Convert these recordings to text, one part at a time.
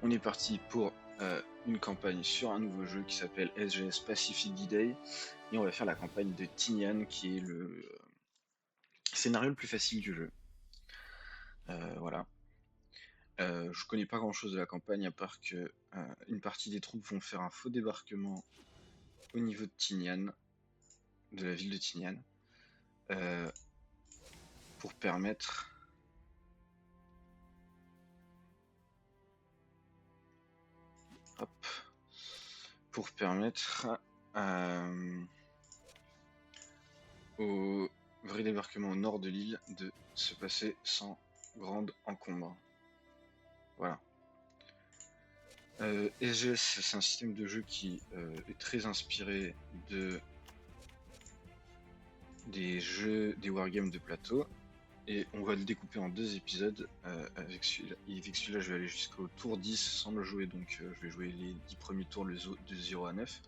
On est parti pour une campagne sur un nouveau jeu qui s'appelle SGS Pacific D-Day et on va faire la campagne de Tinian qui est le scénario le plus facile du jeu. Voilà. Je connais pas grand chose de la campagne à part que une partie des troupes vont faire un faux débarquement au niveau de Tinian, de la ville de Tinian, euh, pour permettre hop, pour permettre au vrai débarquement au nord de l'île de se passer sans grande encombre. Voilà. SGS, c'est un système de jeu qui est très inspiré des jeux, des wargames de plateau. Et on va le découper en 2 épisodes. Avec celui-là, je vais aller jusqu'au tour 10 sans le jouer. Donc je vais jouer les 10 premiers tours de 0 à 9.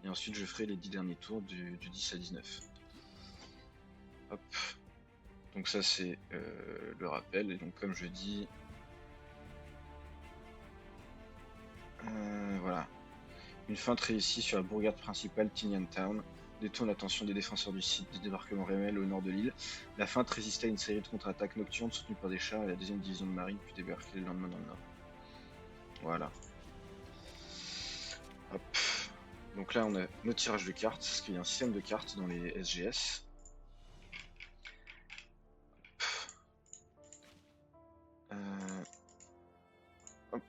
Et ensuite, je ferai les 10 derniers tours du 10 à 19. Hop. Donc ça, c'est le rappel. Et donc, comme je dis, voilà. Une feinte réussie sur la bourgade principale Tinian Town détourne l'attention des défenseurs du site du débarquement Remel au nord de l'île. La feinte résistait à une série de contre-attaques nocturnes soutenues par des chars et la deuxième division de marine puis débarquer le lendemain dans le nord. Voilà. Hop. Donc là on a nos tirages de cartes, parce qu'il y a un système de cartes dans les SGS. Hop.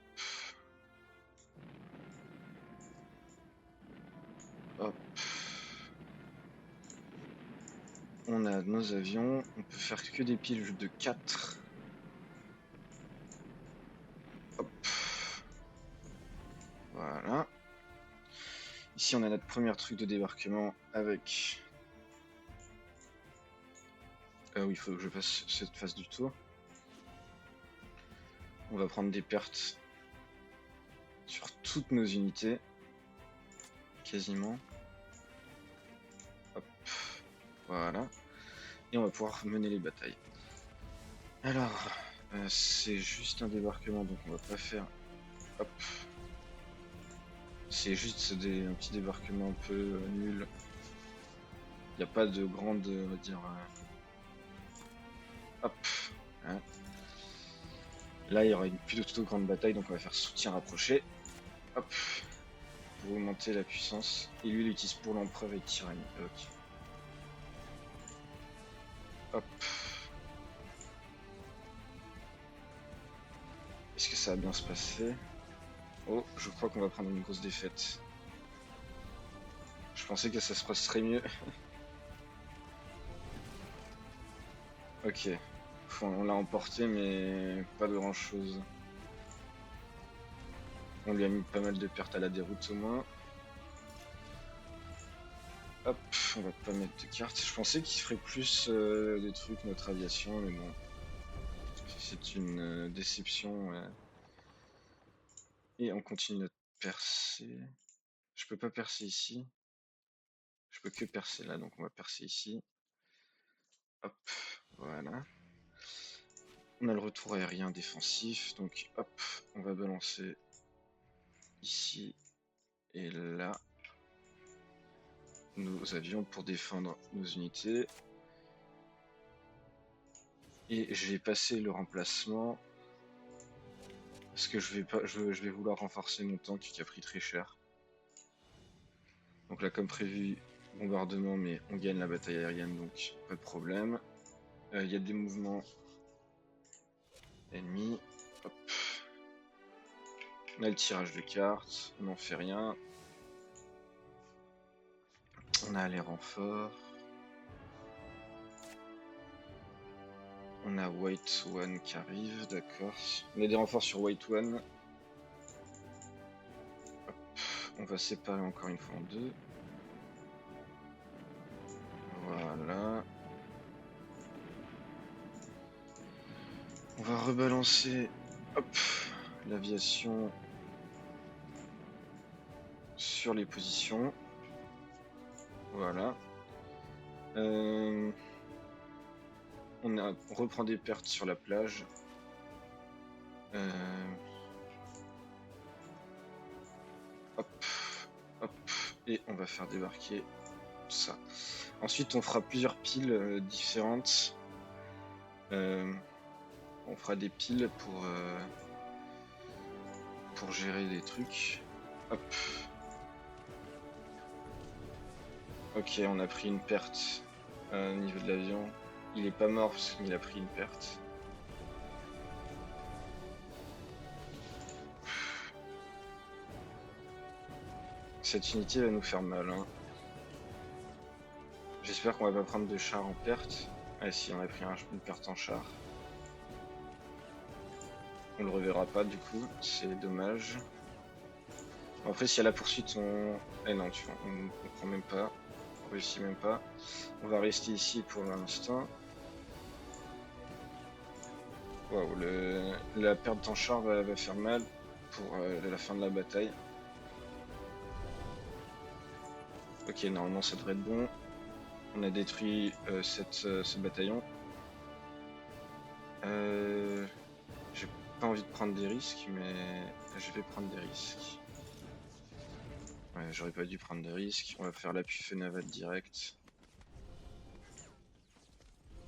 Hop. On a nos avions, on peut faire que des piles de 4. Hop. Voilà. Ici on a notre premier truc de débarquement avec... oui, il faut que je fasse cette phase du tour. On va prendre des pertes sur toutes nos unités. Quasiment. Hop. Voilà. Et on va pouvoir mener les batailles. Alors, c'est juste un débarquement, donc on va pas faire... Hop. C'est juste un petit débarquement un peu nul. Il n'y a pas de grande, on va dire... Hop. Hein. Là, il y aura une plutôt grande bataille, donc on va faire soutien rapproché. Hop. Pour augmenter la puissance. Et lui, il l'utilise pour l'empereur et tyrannie. Ok. Hop. Est-ce que ça va bien se passer? Oh, je crois qu'on va prendre une grosse défaite. Je pensais que ça se passerait mieux. Ok. On l'a emporté, mais pas de grand chose. On lui a mis pas mal de pertes à la déroute au moins. Hop, on va pas mettre de cartes. Je pensais qu'il ferait plus des trucs, notre aviation, mais bon. C'est une déception. Et on continue notre percée. Je peux pas percer ici. Je peux que percer là, donc on va percer ici. Hop, voilà. On a le retour aérien défensif, donc hop, on va balancer ici et là nos avions pour défendre nos unités. Et je vais passer le remplacement parce que je vais vouloir renforcer mon tank qui a pris très cher. Donc là, comme prévu, bombardement, mais on gagne la bataille aérienne, donc pas de problème. Il y a des mouvements ennemis. Hop. On a le tirage de cartes, on n'en fait rien. On a les renforts. On a White One qui arrive, d'accord. On a des renforts sur White One. Hop. On va séparer encore une fois en deux. Voilà. On va rebalancer l'aviation sur les positions. Voilà. On reprend des pertes sur la plage. Et on va faire débarquer ça. Ensuite, on fera plusieurs piles différentes. On fera des piles pour gérer des trucs. Hop. Ok, on a pris une perte au niveau de l'avion. Il est pas mort parce qu'il a pris une perte. Cette unité va nous faire mal. Hein. J'espère qu'on va pas prendre de char en perte. Ah si, on a pris une perte en char. On le reverra pas du coup, c'est dommage. Bon, après, si à la poursuite on... Eh non, tu vois, on prend même pas. On réussit même pas. On va rester ici pour l'instant. Waouh, la perte en char va faire mal pour la fin de la bataille. Ok, normalement ça devrait être bon. On a détruit ce bataillon. J'ai pas envie de prendre des risques, mais je vais prendre des risques. Ouais, j'aurais pas dû prendre des risques. On va faire l'appui feu naval direct.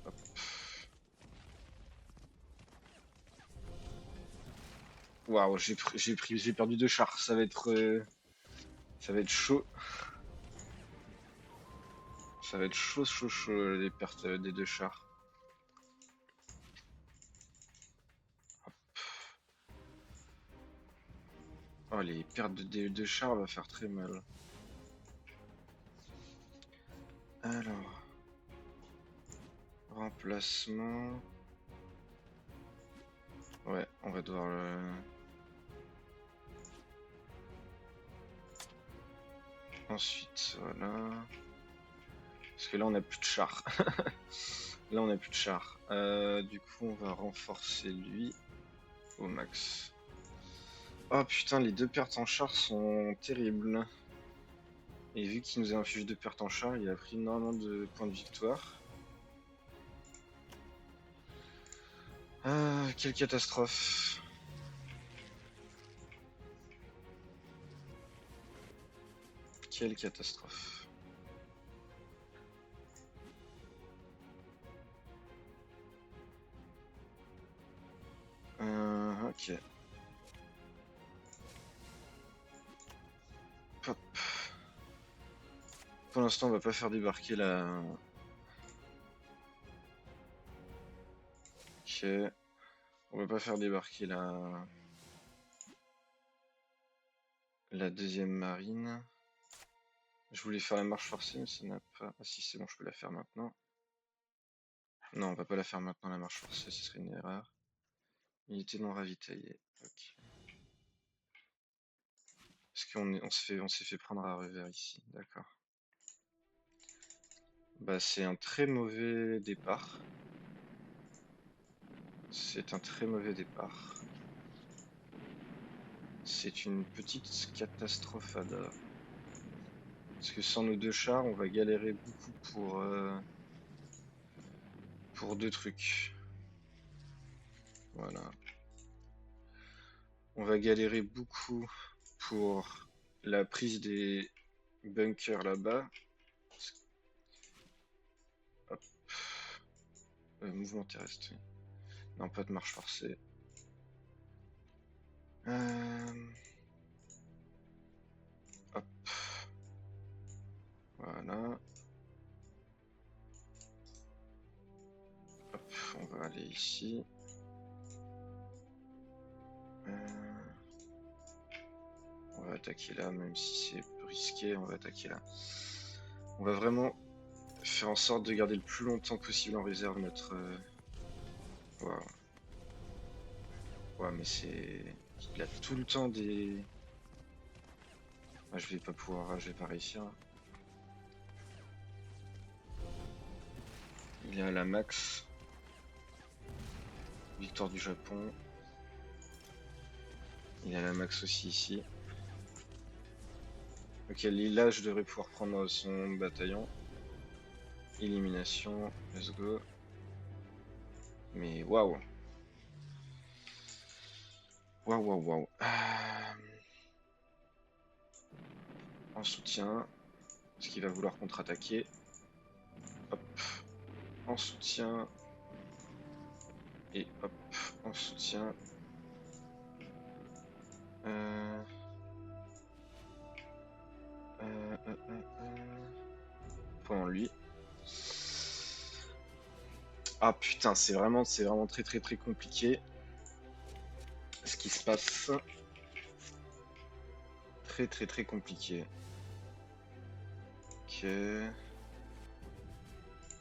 Hop. Waouh, j'ai perdu 2 chars. Ça va être chaud. Ça va être chaud les pertes des 2 chars. Oh, les pertes des 2 chars va faire très mal. Alors, remplacement. Ouais, on va devoir le... Ensuite, voilà. Parce que là, on a plus de chars. Là, on a plus de chars. Du coup, on va renforcer lui au max. Oh putain, les 2 pertes en chars sont terribles. Et vu qu'il nous a infligé 2 pertes en chars, il a pris énormément de points de victoire. Ah, quelle catastrophe. Quelle catastrophe. Ok. Hop. Pour l'instant, on va pas faire débarquer la... Ok. On va pas faire débarquer la deuxième marine. Je voulais faire la marche forcée, mais ça n'a pas... Ah si, c'est bon, je peux la faire maintenant. Non, on va pas la faire maintenant, la marche forcée, ce serait une erreur. Unité non ravitaillée. Ok. Parce on s'est fait prendre à revers ici, d'accord. Bah c'est un très mauvais départ. C'est un très mauvais départ. C'est une petite catastrophe à l'heure. Parce que sans nos 2 chars, on va galérer beaucoup pour 2 trucs. Voilà. On va galérer beaucoup pour la prise des bunkers là-bas. Hop. Mouvement terrestre. Oui. Non, pas de marche forcée. Hop. Voilà. Hop, on va aller ici. On va attaquer là, même si c'est risqué, on va attaquer là. On va vraiment faire en sorte de garder le plus longtemps possible en réserve notre... Waouh. Ouais, mais c'est... Il a tout le temps des... Ah, je vais pas pouvoir... Je vais pas réussir. Il est à la max. Victoire du Japon. Il est à la max aussi ici. Ok, là je devrais pouvoir prendre son bataillon. Élimination, let's go. Mais waouh. Waouh, waouh, waouh. en soutien, parce qu'il va vouloir contre-attaquer. Hop, en soutien. Et hop, en soutien. Point en lui. Ah putain, c'est vraiment très très très compliqué ce qui se passe. Très très très compliqué. Ok.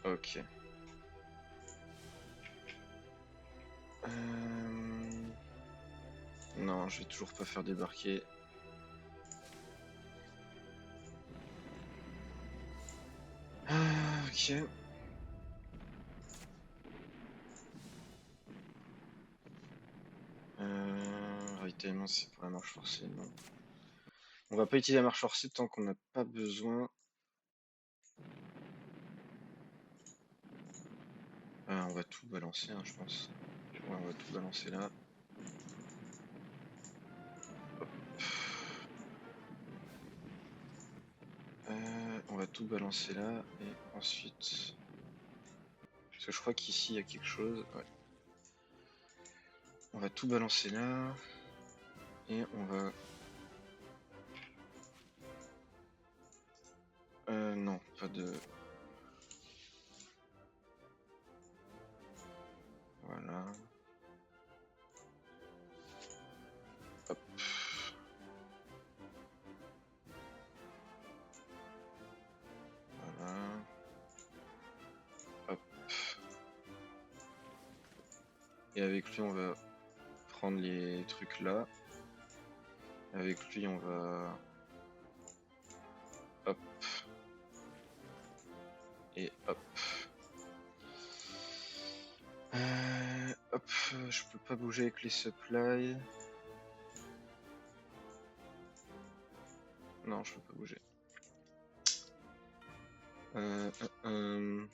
Ok. Non, je vais toujours pas faire débarquer. Ok. Ravitaillement, c'est pour la marche forcée, non. On va pas utiliser la marche forcée tant qu'on n'a pas besoin. On va tout balancer, hein, je pense. Ouais, on va tout balancer là. On va tout balancer là et ensuite. Parce que je crois qu'ici il y a quelque chose. Ouais. On va tout balancer là et on va. Non, pas de. Voilà. Hop. Voilà. Hop. Et avec lui, on va prendre les trucs là. Avec lui, on va. Hop. Et hop. Hop, je peux pas bouger avec les supplies. Non, je peux pas bouger. Bon,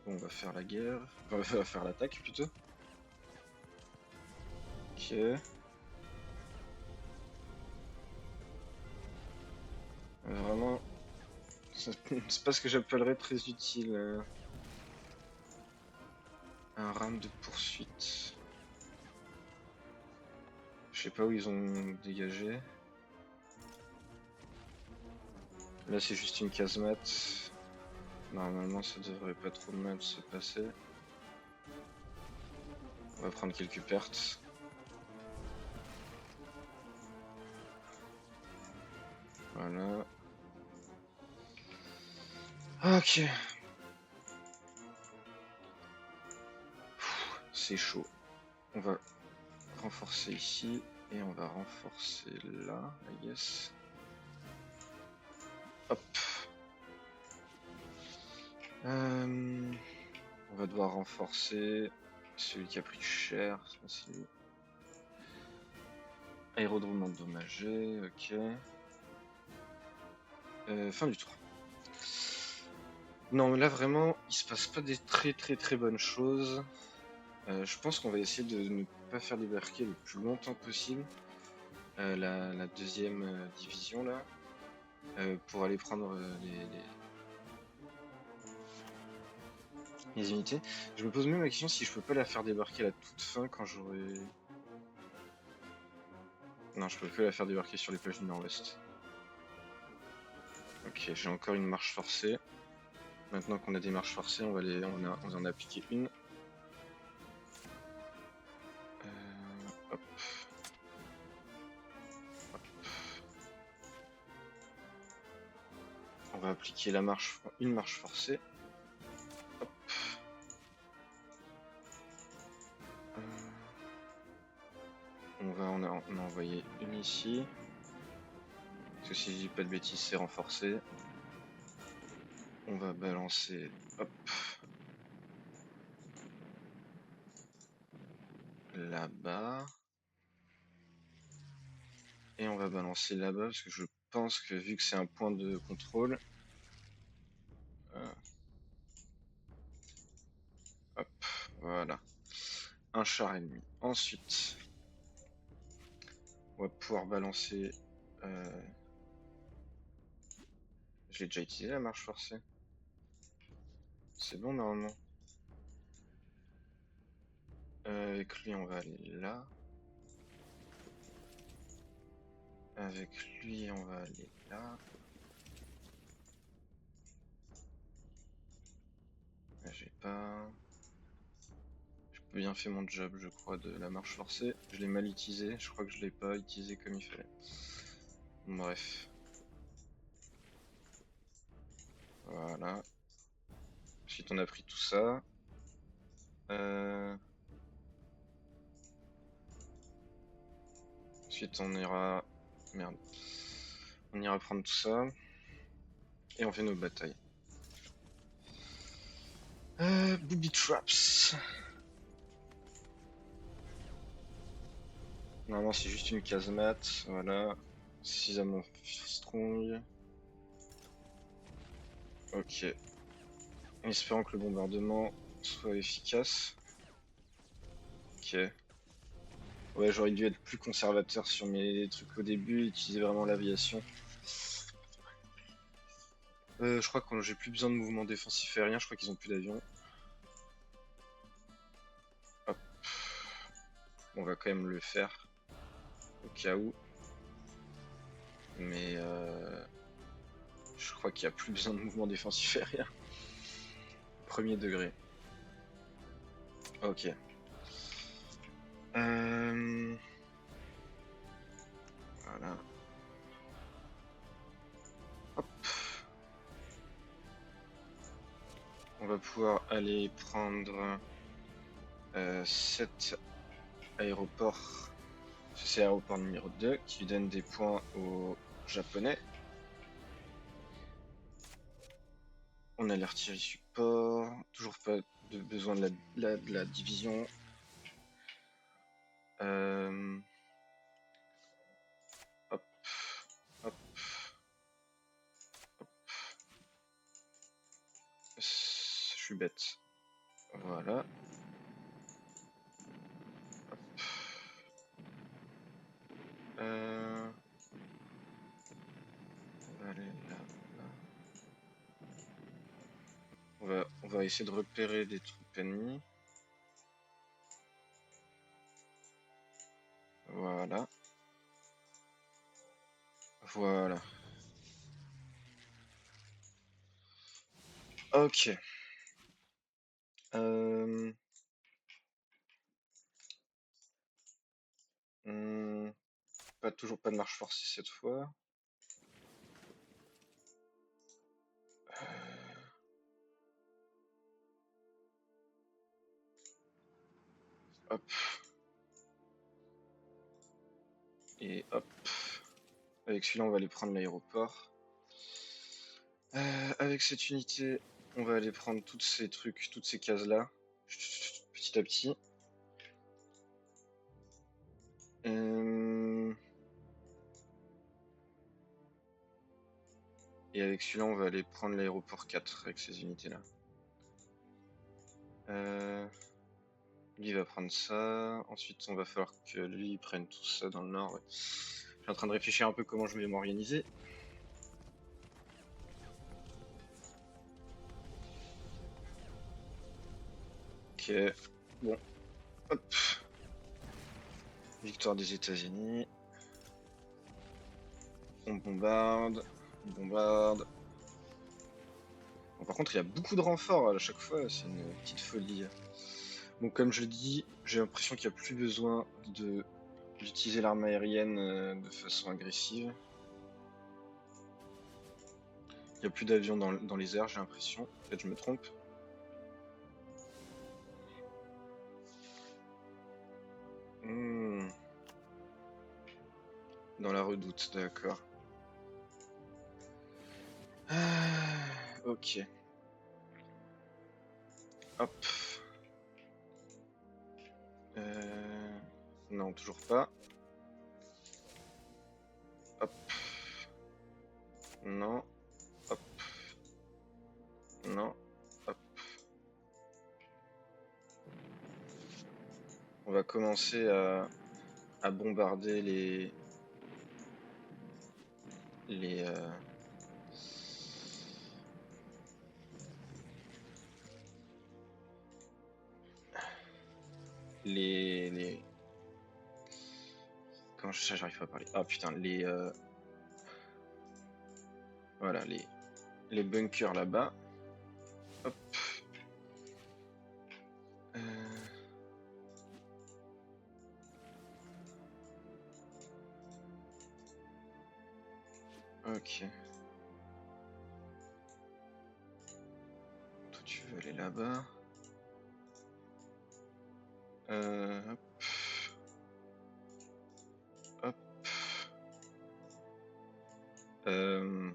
on va faire la guerre. Enfin, on va faire l'attaque plutôt. Ok. Vraiment, c'est pas ce que j'appellerais très utile. Un ram de poursuite. Je sais pas où ils ont dégagé. Là, c'est juste une casemate. Normalement, ça devrait pas trop mal se passer. On va prendre quelques pertes. Voilà. Ok. C'est chaud. On va renforcer ici et on va renforcer là, I guess. Hop. On va devoir renforcer celui qui a pris cher. C'est lui. Aérodrome endommagé, ok. Fin du tour. Non, mais là vraiment, il se passe pas des très très très bonnes choses. Je pense qu'on va essayer de ne pas faire débarquer le plus longtemps possible la deuxième division là, pour aller prendre les unités. Je me pose même la question si je peux pas la faire débarquer à la toute fin quand j'aurai. Non, je peux que la faire débarquer sur les plages du nord-ouest. Ok, j'ai encore une marche forcée. Maintenant qu'on a des marches forcées, on va en appliquer une. Hop. Hop. On va appliquer une marche forcée. Hop. On va en envoyer une ici. Parce que si je dis pas de bêtises, c'est renforcé. On va balancer. Hop. Là-bas. Et on va balancer là-bas parce que je pense que vu que c'est un point de contrôle. Hop, voilà. Un char ennemi. Ensuite, on va pouvoir balancer Je l'ai déjà utilisé la marche forcée. C'est bon normalement. Avec lui, on va aller là. Avec lui, on va aller là. J'ai pas... J'ai bien fait mon job, je crois, de la marche forcée. Je l'ai mal utilisé, je crois que je l'ai pas utilisé comme il fallait. Bref. Voilà. Ensuite, on a pris tout ça. Ensuite, on ira... Merde. On ira prendre tout ça. Et on fait nos batailles. Booby traps. Normalement, c'est juste une casemate. Voilà. Suffisamment strong. Ok. En espérant que le bombardement soit efficace. Ok. Ouais, j'aurais dû être plus conservateur sur mes trucs au début, utiliser vraiment l'aviation. Je crois que j'ai plus besoin de mouvement défensif aérien, je crois qu'ils ont plus d'avions. Hop. On va quand même le faire, au cas où. Mais je crois qu'il n'y a plus besoin de mouvement défensif aérien. Premier degré. Ok. Voilà. Hop. On va pouvoir aller prendre cet aéroport. C'est l'aéroport numéro 2 qui lui donne des points aux Japonais. On a l'artillerie support, toujours pas de besoin de la division. Hop, hop, hop. Je suis bête. Voilà. Hop. On va aller là, là. On va essayer de repérer des troupes ennemies. Voilà. Voilà. Ok. Toujours pas de marche forcée cette fois. Hop. Et hop. Avec celui-là, on va aller prendre l'aéroport. Avec cette unité, on va aller prendre tous ces trucs, toutes ces cases-là, petit à petit. Et avec celui-là, on va aller prendre l'aéroport 4 avec ces unités-là. Lui va prendre ça. Ensuite, on va falloir que lui prenne tout ça dans le nord. Ouais. Je suis en train de réfléchir un peu comment je vais m'organiser. Ok. Bon. Hop. Victoire des États-Unis. On bombarde. On bombarde. Bon, par contre, il y a beaucoup de renforts à chaque fois. C'est une petite folie. Donc, comme je dis, j'ai l'impression qu'il n'y a plus besoin d'utiliser l'arme aérienne de façon agressive. Il n'y a plus d'avions dans les airs, j'ai l'impression. Peut-être je me trompe. Dans la redoute, d'accord. Ok. Hop. Non, toujours pas. Hop. Non. Hop. Non. Hop. On va commencer à bombarder les les... Comment ça, j'arrive pas à parler. Ah putain, voilà, les bunkers là-bas. Hop. Euh, Ok. Toi, tu veux aller là-bas. Hop. Hop. Euh,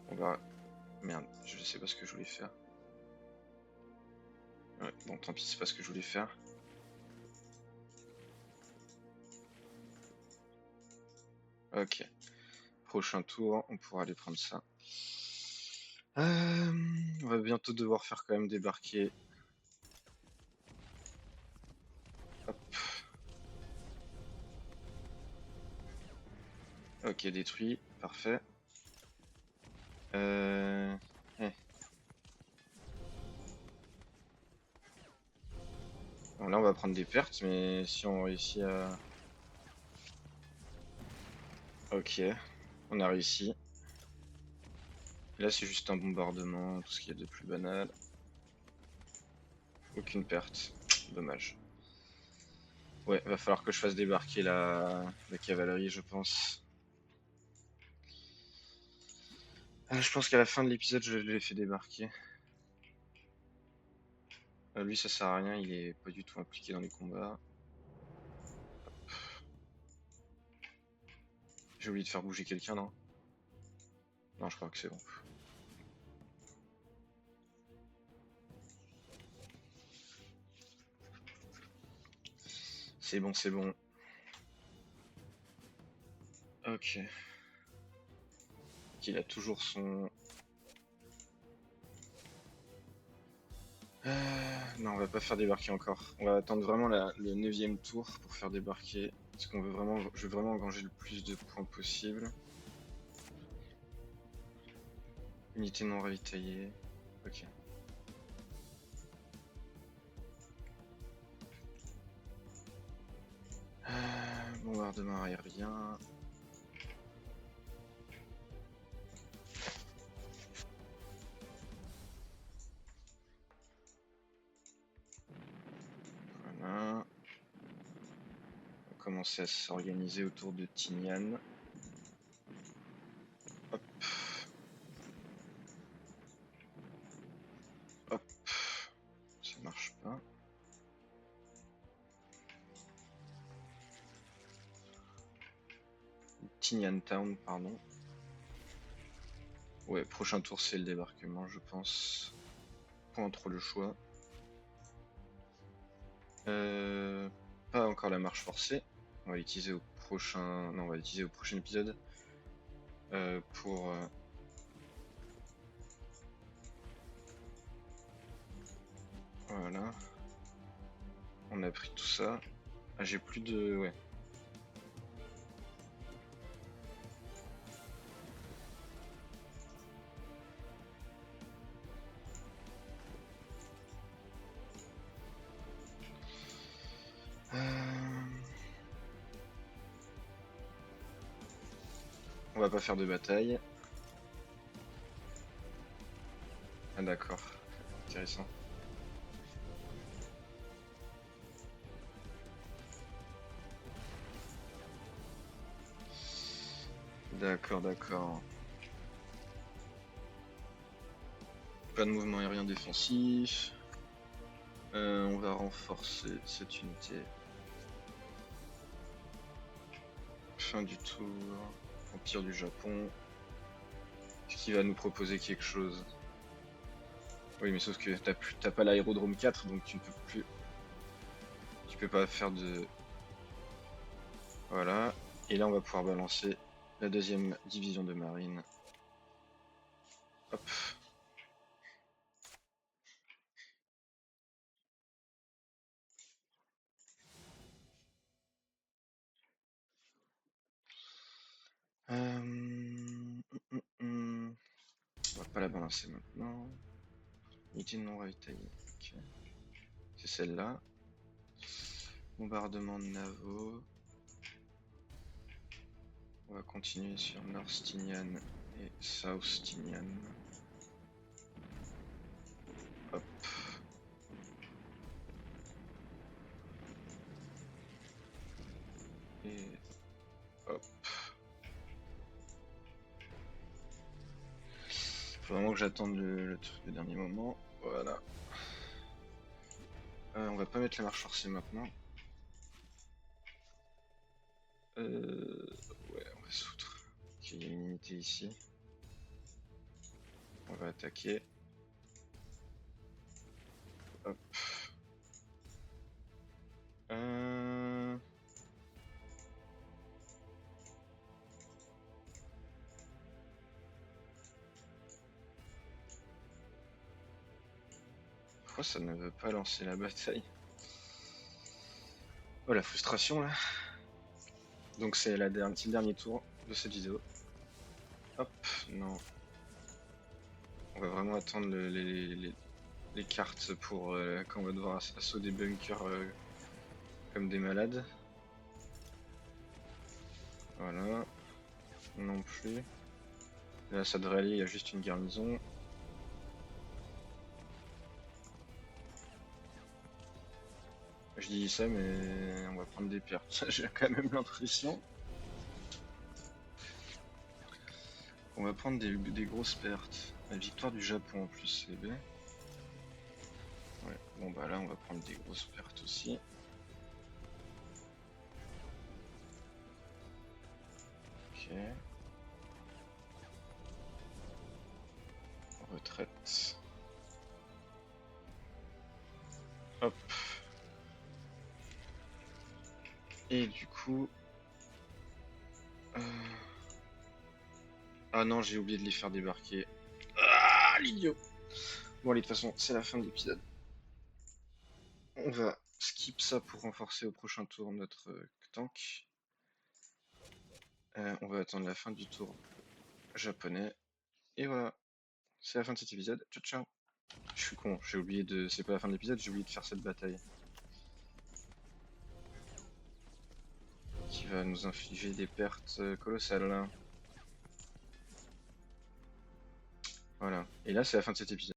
On va... Merde, je sais pas ce que je voulais faire. Ouais, bon, tant pis, c'est pas ce que je voulais faire. Ok. Prochain tour, on pourra aller prendre ça. On va bientôt devoir faire quand même débarquer. Hop. Ok, détruit. Parfait. Euh... eh. Bon, là, on va prendre des pertes, mais si on réussit à... Ok, on a réussi. Là, c'est juste un bombardement, tout ce qu'il y a de plus banal. Aucune perte. Dommage. Ouais, va falloir que je fasse débarquer la cavalerie, je pense. Je pense qu'à la fin de l'épisode, je l'ai fait débarquer. Lui, ça sert à rien, il est pas du tout impliqué dans les combats. J'ai oublié de faire bouger quelqu'un, non? Non, je crois que c'est bon. C'est bon, c'est bon. Ok. Il a toujours son... Non, on va pas faire débarquer encore. On va attendre vraiment le 9ème tour pour faire débarquer. Parce qu'on veut vraiment... Je veux vraiment engranger le plus de points possible. Unité non ravitaillée. Ok. Bombardement aérien. Voilà. On va commencer à s'organiser autour de Tinian. Hop. Hop. Ça marche pas. Tinian Town, pardon. Ouais, prochain tour c'est le débarquement, je pense. Pas trop le choix. Pas encore la marche forcée. On va l'utiliser au prochain. Non, on va l'utiliser au prochain épisode. Pour. Voilà. On a pris tout ça. Ah, j'ai plus de. Ouais. On va pas faire de bataille. Ah, d'accord. Intéressant. D'accord, d'accord. Pas de mouvement aérien défensif. On va renforcer cette unité. Fin du tour. Empire du Japon. Est-ce qu'il va nous proposer quelque chose? Oui, mais sauf que t'as pas l'aérodrome 4, donc tu ne peux plus. Tu peux pas faire de. Voilà. Et là, on va pouvoir balancer la deuxième division de marine. Hop. On va pas la balancer maintenant. Unité non ravitaillée. Ok. C'est celle-là. Bombardement de navaux. On va continuer sur North Tinian et South Tinian. Hop. Et hop. Faut vraiment que j'attende le truc de dernier moment. Voilà. On va pas mettre la marche forcée maintenant. Ouais, on va se foutre. Ok, il y a une unité ici. On va attaquer. Hop. Pourquoi ça ne veut pas lancer la bataille? Oh la frustration là. Donc c'est le dernier tour de cette vidéo. Hop, non. On va vraiment attendre les cartes pour quand on va devoir assaut des bunkers comme des malades. Voilà. Non plus. Là ça devrait aller, il y a juste une garnison. Je dis ça mais on va prendre des pertes, j'ai quand même l'impression. On va prendre des grosses pertes. La victoire du Japon en plus, c'est bien. Ouais, bon bah là on va prendre des grosses pertes aussi. Ok. Retraite. Hop. Et du coup... Ah non, j'ai oublié de les faire débarquer. Ah, l'idiot. Bon allez, de toute façon, c'est la fin de l'épisode. On va skip ça pour renforcer au prochain tour notre tank. On va attendre la fin du tour japonais. Et voilà, c'est la fin de cet épisode. Ciao ciao. Je suis con, j'ai oublié de... C'est pas la fin de l'épisode, j'ai oublié de faire cette bataille. Qui va nous infliger des pertes colossales. Voilà. Et là, c'est la fin de cet épisode.